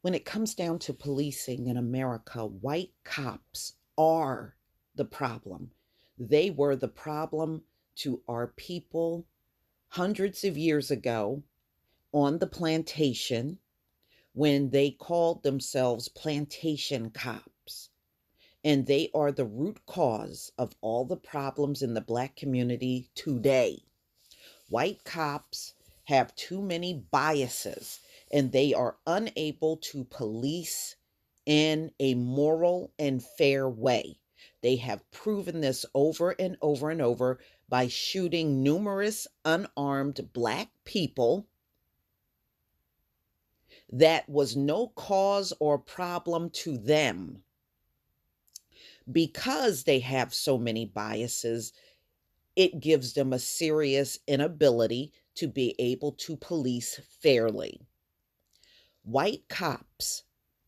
When it comes down to policing in America, white cops are the problem. They were the problem to our people hundreds of years ago on the plantation when they called themselves plantation cops. And they are the root cause of all the problems in the Black community today. White cops have too many biases and they are unable to police in a moral and fair way. They have proven this over and over and over by shooting numerous unarmed Black people that was no cause or problem to them. Because they have so many biases, it gives them a serious inability to be able to police fairly. White cops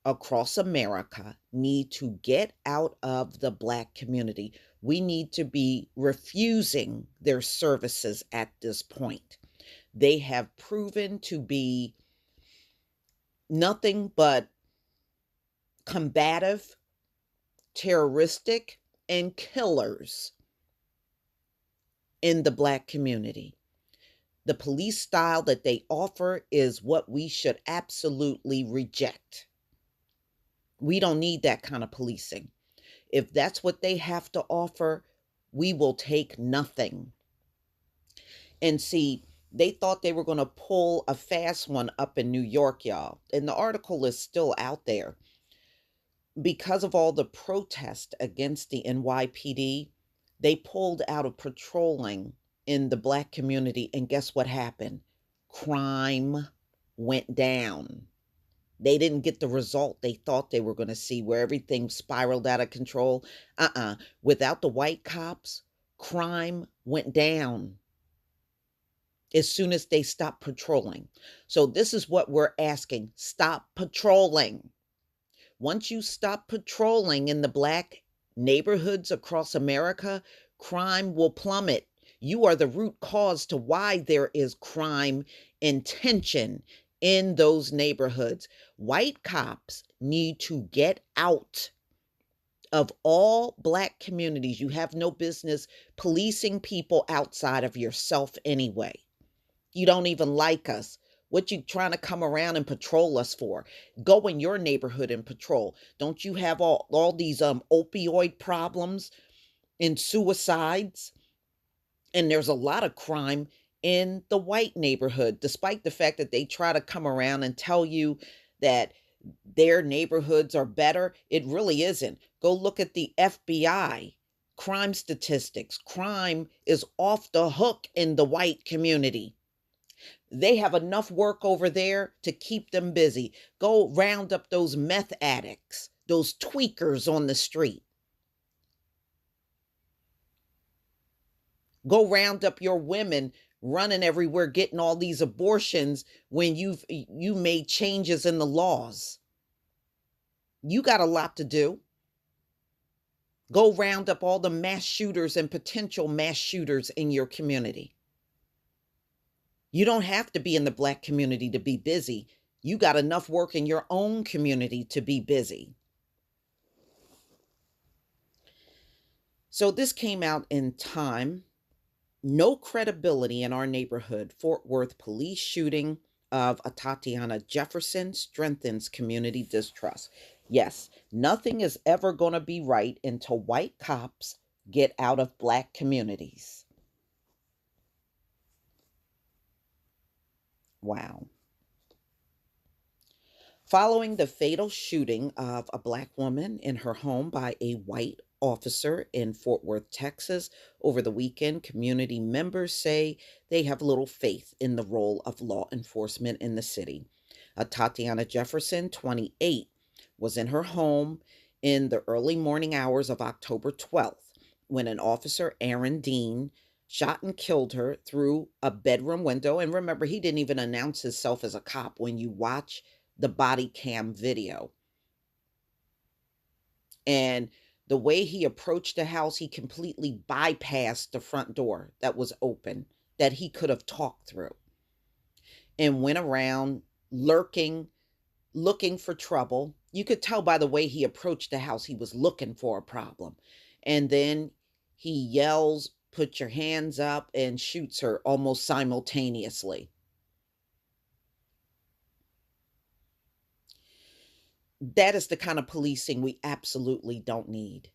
across America need to get out of the Black community. We need to be refusing their services at this point. They have proven to be nothing but combative, terroristic, and killers in the Black community. The police style that they offer is what we should absolutely reject. We don't need that kind of policing. If that's what they have to offer, we will take nothing. And see, they thought they were going to pull a fast one up in New York, y'all. And the article is still out there. Because of all the protest against the NYPD, they pulled out of patrolling in the Black community. And guess what happened? Crime went down. They didn't get the result they thought they were going to see, where everything spiraled out of control. Without the white cops, crime went down as soon as they stopped patrolling. So this is what we're asking. Stop patrolling. Once you stop patrolling in the Black neighborhoods across America, crime will plummet. You are the root cause to why there is crime and tension in those neighborhoods. White cops need to get out of all Black communities. You have no business policing people outside of yourself anyway. You don't even like us. What you trying to come around and patrol us for? Go in your neighborhood and patrol. Don't you have all these opioid problems and suicides? And there's a lot of crime in the white neighborhood, despite the fact that they try to come around and tell you that their neighborhoods are better. It really isn't. Go look at the FBI crime statistics. Crime is off the hook in the white community. They have enough work over there to keep them busy. Go round up those meth addicts, those tweakers on the street. Go round up your women running everywhere getting all these abortions when you made changes in the laws. You got a lot to do. Go round up all the mass shooters and potential mass shooters in your community. You don't have to be in the Black community to be busy. You got enough work in your own community to be busy. So this came out in Time. No credibility in our neighborhood. Fort Worth police shooting of Atatiana Jefferson strengthens community distrust. Yes, nothing is ever going to be right until white cops get out of Black communities. Wow. Following the fatal shooting of a Black woman in her home by a white officer in Fort Worth, Texas, over the weekend, community members say they have little faith in the role of law enforcement in the city. Tatiana Jefferson, 28, was in her home in the early morning hours of October 12th when an officer, Aaron Dean, shot and killed her through a bedroom window. And remember, he didn't even announce himself as a cop when you watch the body cam video. And the way he approached the house, he completely bypassed the front door that was open, that he could have talked through, and went around lurking looking for trouble. You could tell by the way he approached the house, he was looking for a problem. And then he yells, "Put your hands up," and shoots her almost simultaneously. That is the kind of policing we absolutely don't need.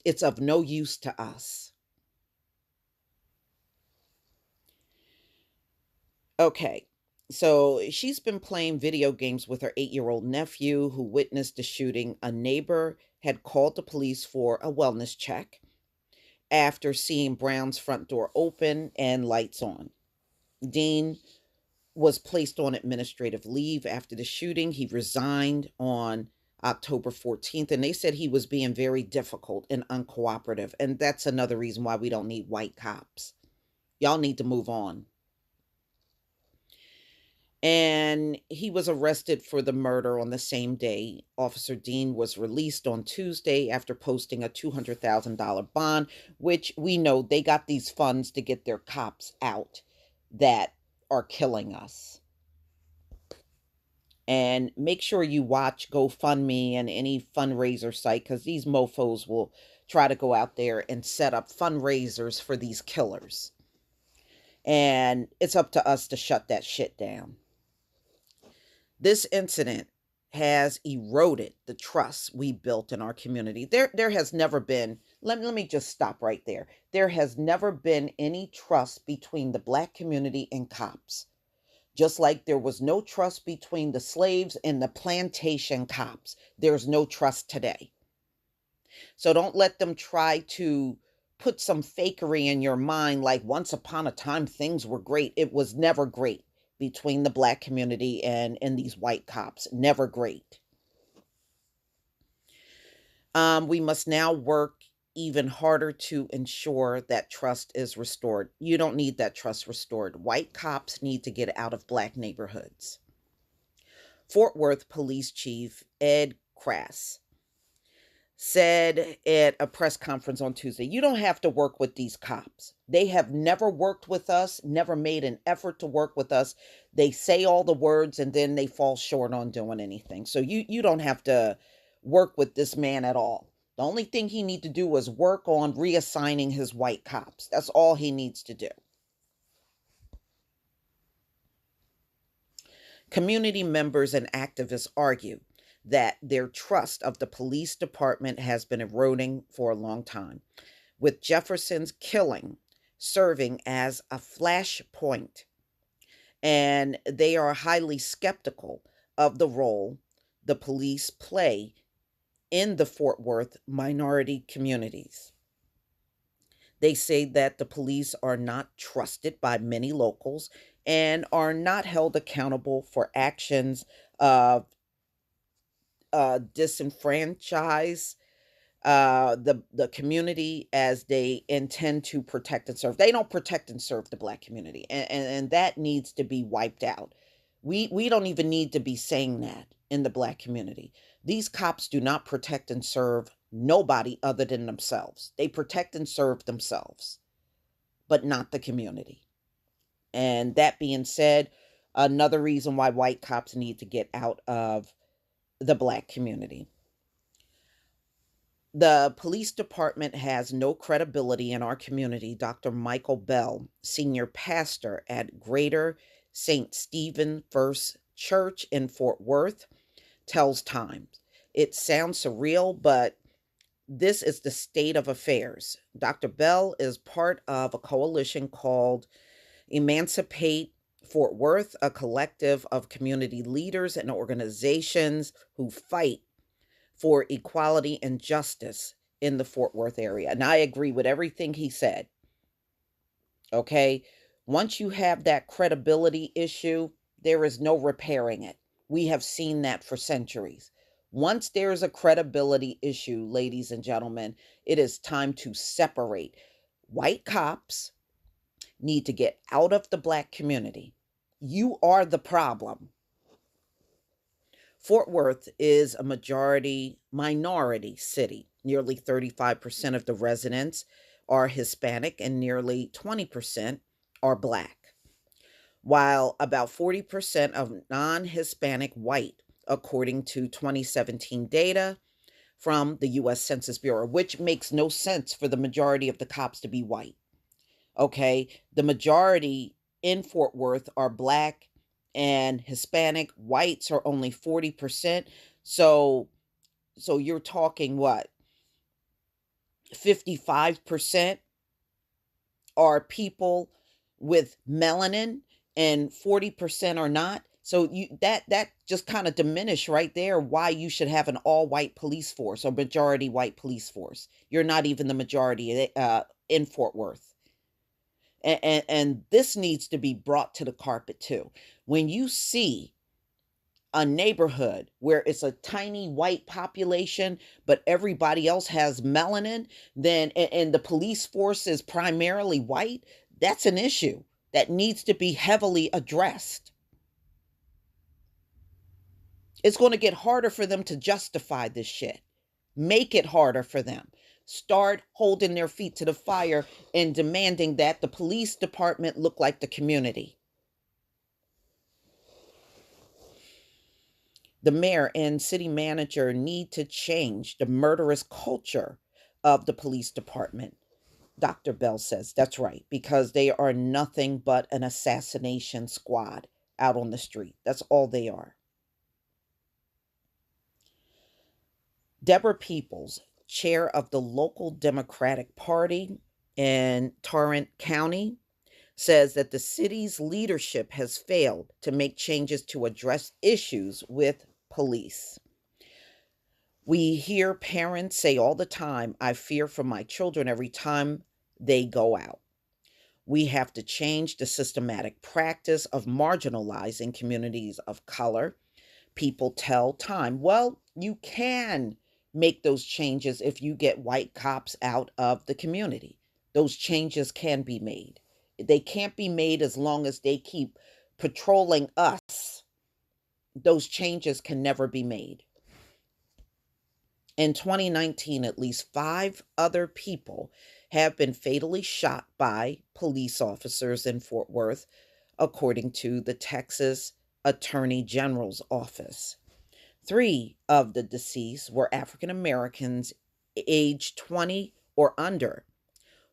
It's of no use to us. Okay. So she's been playing video games with her 8-year-old nephew who witnessed the shooting. A neighbor had called the police for a wellness check after seeing Brown's front door open and lights on. Dean was placed on administrative leave after the shooting. He resigned on October 14th, and they said he was being very difficult and uncooperative. And that's another reason why we don't need white cops. Y'all need to move on. And he was arrested for the murder on the same day. Officer Dean was released on Tuesday after posting a $200,000 bond, which we know they got these funds to get their cops out that are killing us. And make sure you watch GoFundMe and any fundraiser site, because these mofos will try to go out there and set up fundraisers for these killers. And it's up to us to shut that shit down. This incident has eroded the trust we built in our community. There has never been, let me just stop right there. There has never been any trust between the Black community and cops. Just like there was no trust between the slaves and the plantation cops. There's no trust today. So don't let them try to put some fakery in your mind like once upon a time things were great. It was never great between the Black community and these white cops. Never great. We must now work even harder to ensure that trust is restored. You don't need that trust restored. White cops need to get out of Black neighborhoods. Fort Worth Police Chief Ed Crass said at a press conference on Tuesday, "You don't have to work with these cops. They have never worked with us, never made an effort to work with us. They say all the words and then they fall short on doing anything. So you don't have to work with this man at all. The only thing he needs to do is work on reassigning his white cops. That's all he needs to do." Community members and activists argue that their trust of the police department has been eroding for a long time, with Jefferson's killing serving as a flashpoint. And they are highly skeptical of the role the police play in the Fort Worth minority communities. They say that the police are not trusted by many locals and are not held accountable for actions of disenfranchise the community as they intend to protect and serve. They don't protect and serve the Black community, and that needs to be wiped out. We don't even need to be saying that in the Black community. These cops do not protect and serve nobody other than themselves. They protect and serve themselves, but not the community. And that being said, another reason why white cops need to get out of the Black community. The police department has no credibility in our community. Dr. Michael Bell, senior pastor at Greater St. Stephen First Church in Fort Worth, tells Times. It sounds surreal, but this is the state of affairs. Dr. Bell is part of a coalition called Emancipate Fort Worth, a collective of community leaders and organizations who fight for equality and justice in the Fort Worth area. And I agree with everything he said. Okay? Once you have that credibility issue, there is no repairing it. We have seen that for centuries. Once there's a credibility issue, ladies and gentlemen, it is time to separate. White cops need to get out of the Black community. You are the problem. Fort Worth is a minority city. Nearly 35% of the residents are Hispanic and nearly 20% are Black, while about 40% of non-Hispanic white according to 2017 data from the US Census Bureau, which makes no sense for the majority of the cops to be white. Okay, the majority in Fort Worth are Black and Hispanic. Whites are only 40%. So you're talking what? 55% are people with melanin and 40% are not. So that just kind of diminish right there why you should have an all white police force or majority white police force. You're not even the majority in Fort Worth. And this needs to be brought to the carpet too. When you see a neighborhood where it's a tiny white population, but everybody else has melanin, then and the police force is primarily white, that's an issue that needs to be heavily addressed. It's going to get harder for them to justify this shit. Make it harder for them. Start holding their feet to the fire and demanding that the police department look like the community. The mayor and city manager need to change the murderous culture of the police department. Dr. Bell says that's right, because they are nothing but an assassination squad out on the street. That's all they are. Deborah Peoples, chair of the local Democratic Party in Tarrant County, says that the city's leadership has failed to make changes to address issues with police. We hear parents say all the time, I fear for my children every time they go out. We have to change the systematic practice of marginalizing communities of color. People tell time, well, you can make those changes if you get white cops out of the community. Those changes can be made. They can't be made as long as they keep patrolling us. Those changes can never be made. In 2019, at least 5 other people have been fatally shot by police officers in Fort Worth, according to the Texas Attorney General's office. 3 of the deceased were African Americans aged 20 or under.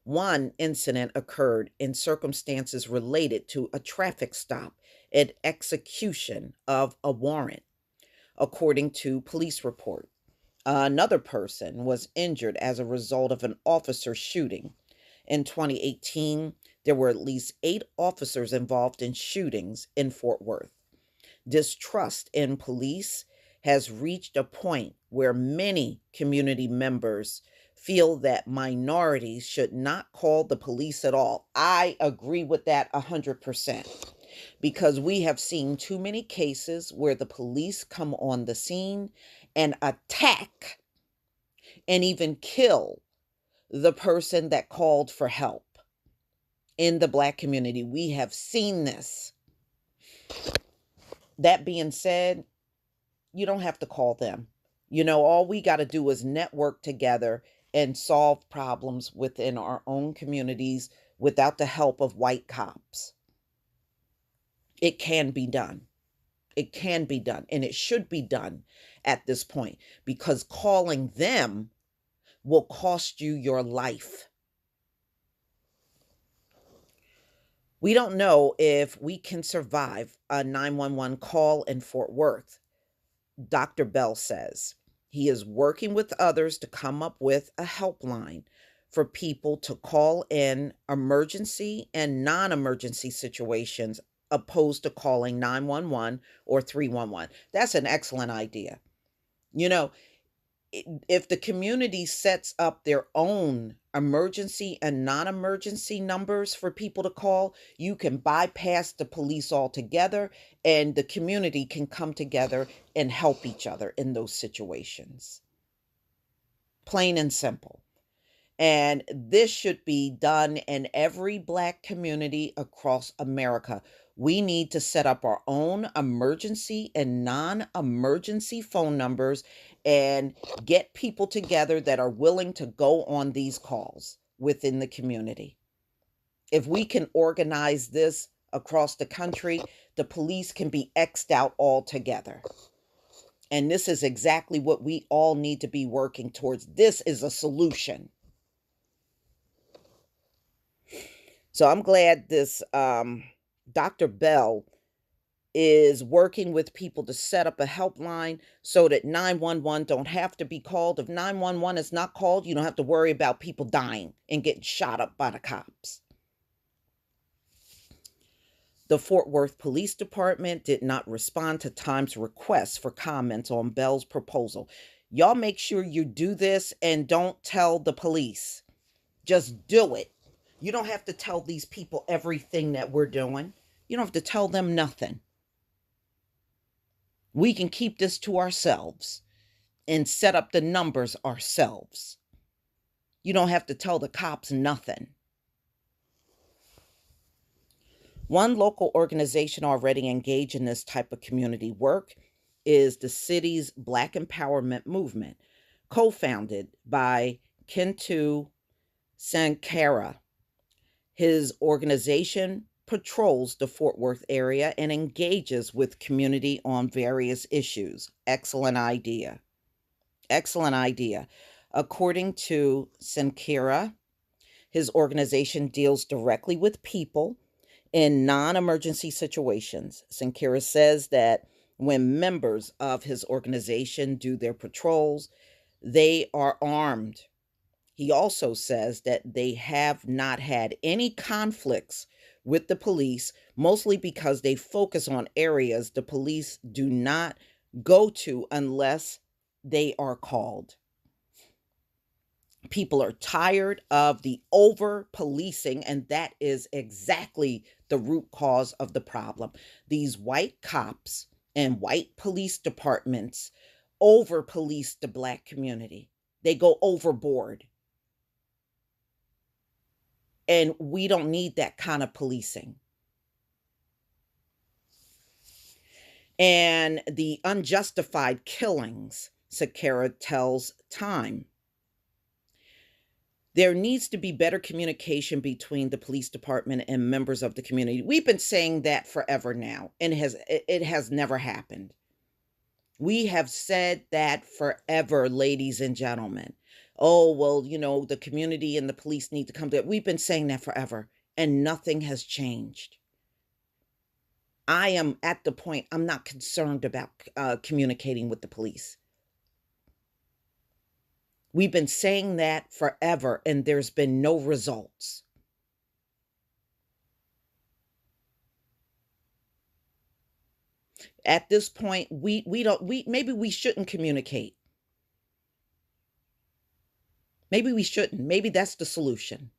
One incident occurred in circumstances related to a traffic stop and execution of a warrant, according to police report. Another person was injured as a result of an officer shooting. In 2018, there were at least 8 officers involved in shootings in Fort Worth. Distrust in police has reached a point where many community members feel that minorities should not call the police at all. I agree with that 100%, because we have seen too many cases where the police come on the scene and attack and even kill the person that called for help. In the Black community, we have seen this. That being said, you don't have to call them. All we got to do is network together and solve problems within our own communities without the help of white cops. It can be done. It can be done, and it should be done at this point, because calling them will cost you your life. We don't know if we can survive a 911 call in Fort Worth. Dr. Bell says he is working with others to come up with a helpline for people to call in emergency and non-emergency situations, opposed to calling 911 or 311. That's an excellent idea. If the community sets up their own emergency and non-emergency numbers for people to call, you can bypass the police altogether, and the community can come together and help each other in those situations. Plain and simple. And this should be done in every Black community across America. We need to set up our own emergency and non-emergency phone numbers and get people together that are willing to go on these calls within the community. If we can organize this across the country, the police can be X'd out altogether. And this is exactly what we all need to be working towards. This is a solution. So I'm glad this Dr. Bell is working with people to set up a helpline so that 911 don't have to be called. If 911 is not called, you don't have to worry about people dying and getting shot up by the cops. The Fort Worth Police Department did not respond to Time's request for comments on Bell's proposal. Y'all make sure you do this and don't tell the police. Just do it. You don't have to tell these people everything that we're doing. You don't have to tell them nothing. We can keep this to ourselves and set up the numbers ourselves. You don't have to tell the cops nothing. One local organization already engaged in this type of community work is the city's Black Empowerment Movement, co-founded by Kintu Sankara. His organization patrols the Fort Worth area and engages with community on various issues. Excellent idea. Excellent idea. According to Sankara, his organization deals directly with people in non-emergency situations. Sankara says that when members of his organization do their patrols, they are armed. He also says that they have not had any conflicts with the police, mostly because they focus on areas the police do not go to unless they are called. People are tired of the over policing, and that is exactly the root cause of the problem. These white cops and white police departments over police the Black community. They go overboard. And we don't need that kind of policing. And the unjustified killings, Sankara tells Time. There needs to be better communication between the police department and members of the community. We've been saying that forever now, and it has never happened. We have said that forever, ladies and gentlemen. Oh, well, the community and the police need to come together. We've been saying that forever, and nothing has changed. I am at the point, I'm not concerned about communicating with the police. We've been saying that forever, and there's been no results. At this point, maybe we shouldn't communicate. Maybe we shouldn't. Maybe that's the solution.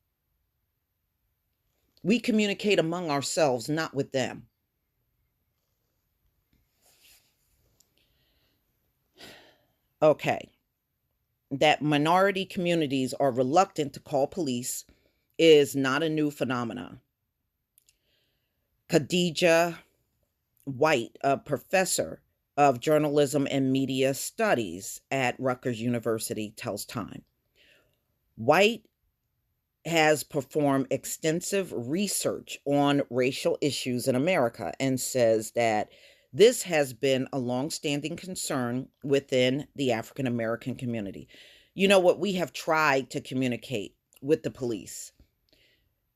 We communicate among ourselves, not with them. Okay. That minority communities are reluctant to call police is not a new phenomenon. Khadija White, a professor of journalism and media studies at Rutgers University, tells Time. White has performed extensive research on racial issues in America and says that this has been a longstanding concern within the African American community. You know what? We have tried to communicate with the police.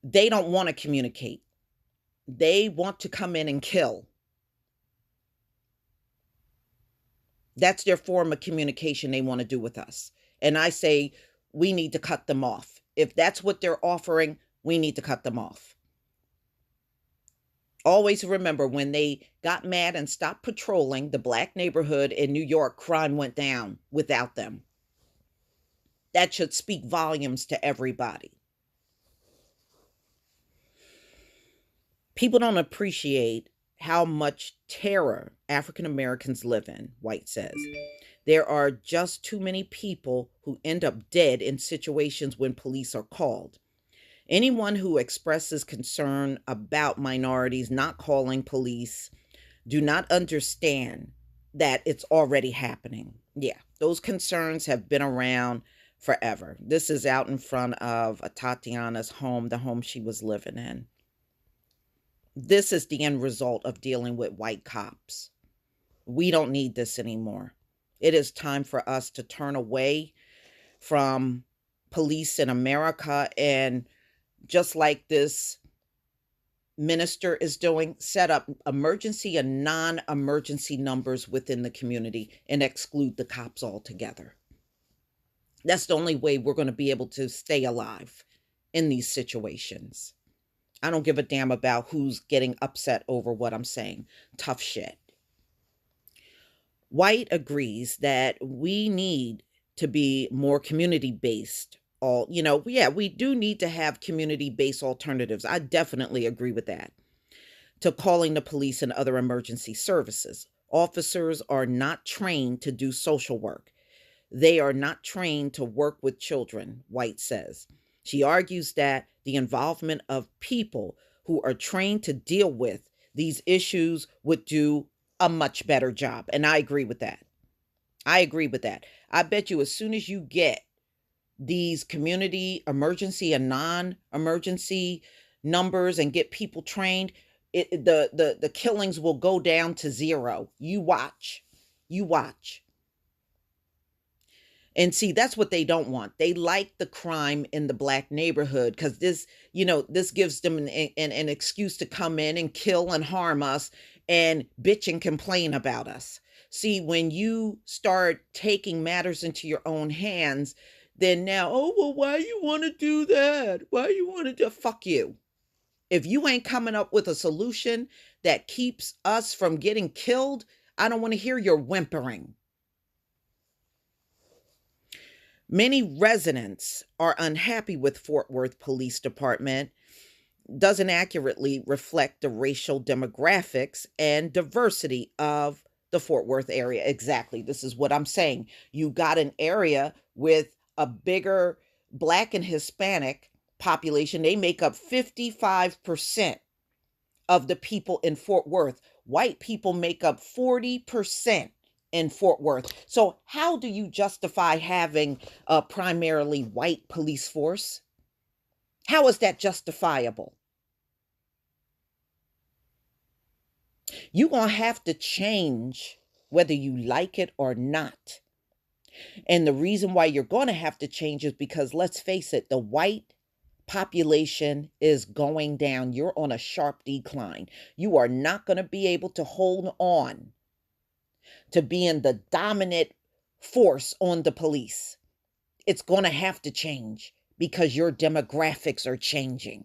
They don't want to communicate. They want to come in and kill. That's their form of communication they want to do with us. And I say we need to cut them off. If that's what they're offering, we need to cut them off. Always remember, when they got mad and stopped patrolling the Black neighborhood in New York, crime went down without them. That should speak volumes to everybody. People don't appreciate how much terror African Americans live in, White says. There are just too many people who end up dead in situations when police are called. Anyone who expresses concern about minorities not calling police do not understand that it's already happening. Yeah, those concerns have been around forever. This is out in front of Tatiana's home, the home she was living in. This is the end result of dealing with white cops. We don't need this anymore. It is time for us to turn away from police in America and, just like this minister is doing, set up emergency and non-emergency numbers within the community and exclude the cops altogether. That's the only way we're going to be able to stay alive in these situations. I don't give a damn about who's getting upset over what I'm saying. Tough shit. White agrees that we need to be more community based. Yeah, we do need to have community based alternatives. I definitely agree with that. To calling the police and other emergency services. Officers are not trained to do social work. They are not trained to work with children, White says. She argues that the involvement of people who are trained to deal with these issues would do a much better job. And I agree with that. I agree with that. I bet you as soon as you get these community emergency and non-emergency numbers and get people trained, the killings will go down to zero. You watch. You watch. And see, that's what they don't want. They like the crime in the black neighborhood because this gives them an excuse to come in and kill and harm us and bitch and complain about us. See, when you start taking matters into your own hands, then now, oh, well, why you want to do that? Why you want to do? Fuck you. If you ain't coming up with a solution that keeps us from getting killed, I don't want to hear your whimpering. Many residents are unhappy with Fort Worth Police Department. Doesn't accurately reflect the racial demographics and diversity of the Fort Worth area. Exactly. This is what I'm saying. You got an area with a bigger Black and Hispanic population. They make up 55% of the people in Fort Worth. White people make up 40% in Fort Worth. So how do you justify having a primarily white police force? How is that justifiable? You're going to have to change whether you like it or not. And the reason why you're going to have to change is because, let's face it, the white population is going down. You're on a sharp decline. You are not going to be able to hold on to being the dominant force on the police. It's going to have to change because your demographics are changing.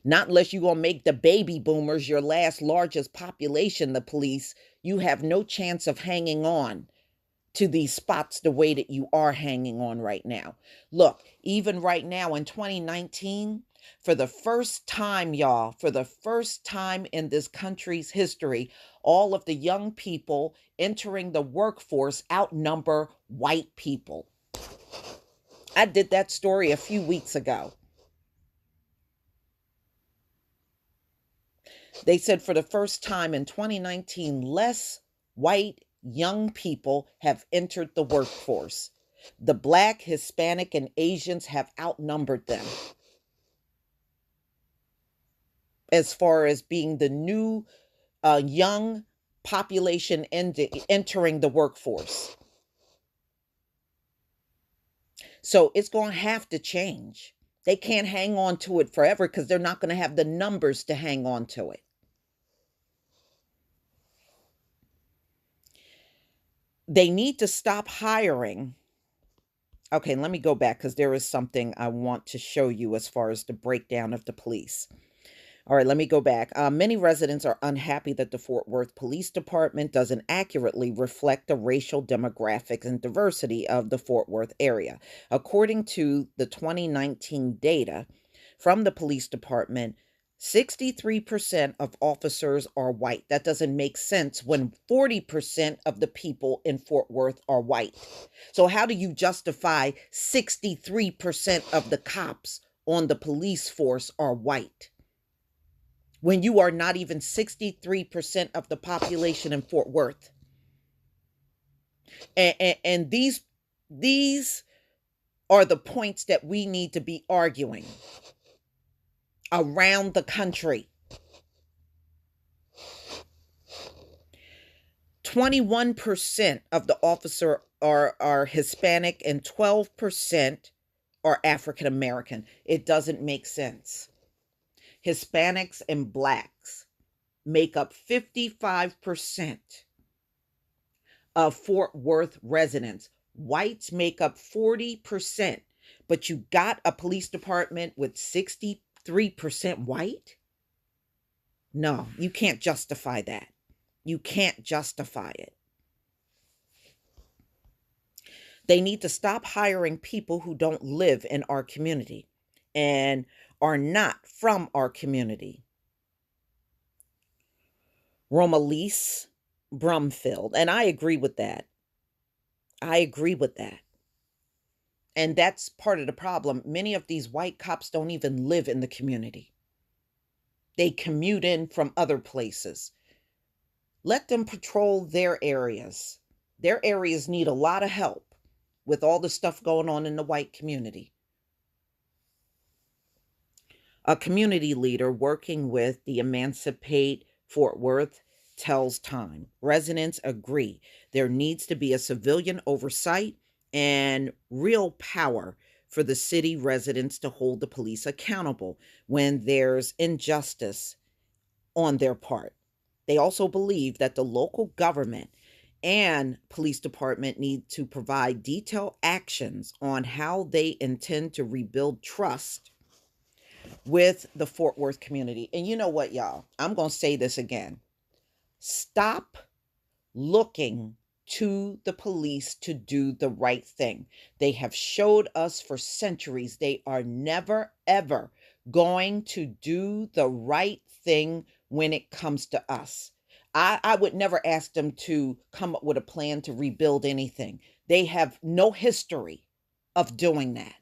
Not unless you're going to make the baby boomers your last largest population, the police. You have no chance of hanging on to these spots the way that you are hanging on right now. Look, even right now in 2019, for the first time, y'all, for the first time in this country's history, all of the young people entering the workforce outnumber white people. I did that story a few weeks ago. They said for the first time in 2019, less white young people have entered the workforce. The Black, Hispanic, and Asians have outnumbered them as far as being the new young population entering the workforce. So it's going to have to change. They can't hang on to it forever because they're not going to have the numbers to hang on to it. They need to stop hiring. Okay, let me go back because there is something I want to show you as far as the breakdown of the police. All right, let me go back. Many residents are unhappy that the Fort Worth Police Department doesn't accurately reflect the racial demographics and diversity of the Fort Worth area. According to the 2019 data from the police department, 63% of officers are white. That doesn't make sense when 40% of the people in Fort Worth are white. So how do you justify 63% of the cops on the police force are white when you are not even 63% of the population in Fort Worth? And these are the points that we need to be arguing around the country. 21% of the officer are Hispanic and 12% are African American. It doesn't make sense. Hispanics and blacks make up 55% of Fort Worth residents. Whites make up 40%, but you got a police department with 63% white? No, you can't justify that. You can't justify it. They need to stop hiring people who don't live in our community and are not from our community. Romalise Brumfield. And I agree with that. I agree with that. And that's part of the problem. Many of these white cops don't even live in the community. They commute in from other places. Let them patrol their areas. Their areas need a lot of help with all the stuff going on in the white community. A community leader working with the Emancipate Fort Worth tells Time. Residents agree there needs to be a civilian oversight and real power for the city residents to hold the police accountable when there's injustice on their part. They also believe that the local government and police department need to provide detailed actions on how they intend to rebuild trust with the Fort Worth community. And you know what, y'all? I'm going to say this again. Stop looking to the police to do the right thing. They have showed us for centuries they are never, ever going to do the right thing when it comes to us. I would never ask them to come up with a plan to rebuild anything. They have no history of doing that.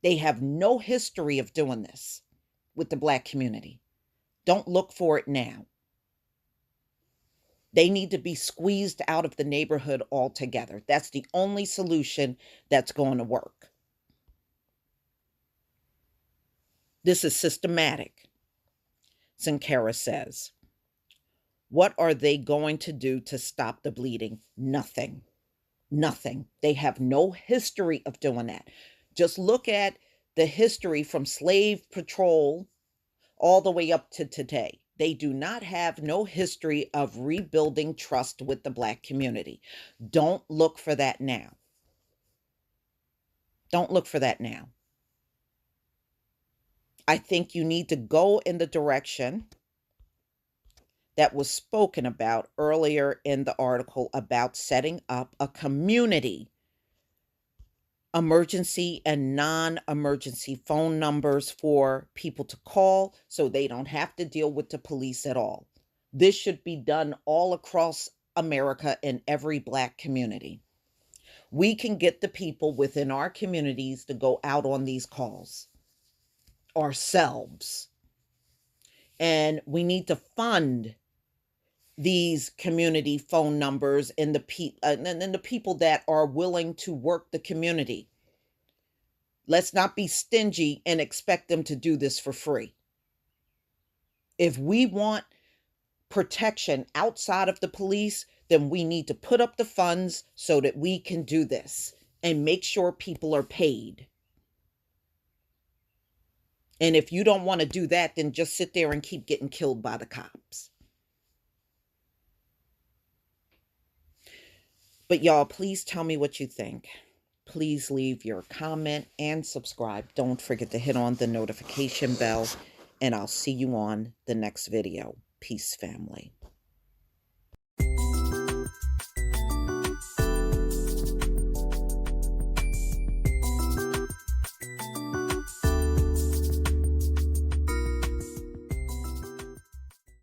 They have no history of doing this with the Black community. Don't look for it now. They need to be squeezed out of the neighborhood altogether. That's the only solution that's going to work. This is systematic, Sincera says. What are they going to do to stop the bleeding? Nothing. Nothing. They have no history of doing that. Just look at the history from slave patrol all the way up to today. They do not have no history of rebuilding trust with the Black community. Don't look for that now. Don't look for that now. I think you need to go in the direction that was spoken about earlier in the article about setting up a community emergency and non-emergency phone numbers for people to call so they don't have to deal with the police at all. This should be done all across America in every Black community. We can get the people within our communities to go out on these calls ourselves. And we need to fund these community phone numbers and the people that are willing to work the community. Let's not be stingy and expect them to do this for free. If we want protection outside of the police, then we need to put up the funds so that we can do this and make sure people are paid. And if you don't want to do that, then just sit there and keep getting killed by the cops. But y'all, please tell me what you think. Please leave your comment and subscribe. Don't forget to hit on the notification bell, and I'll see you on the next video. Peace, family.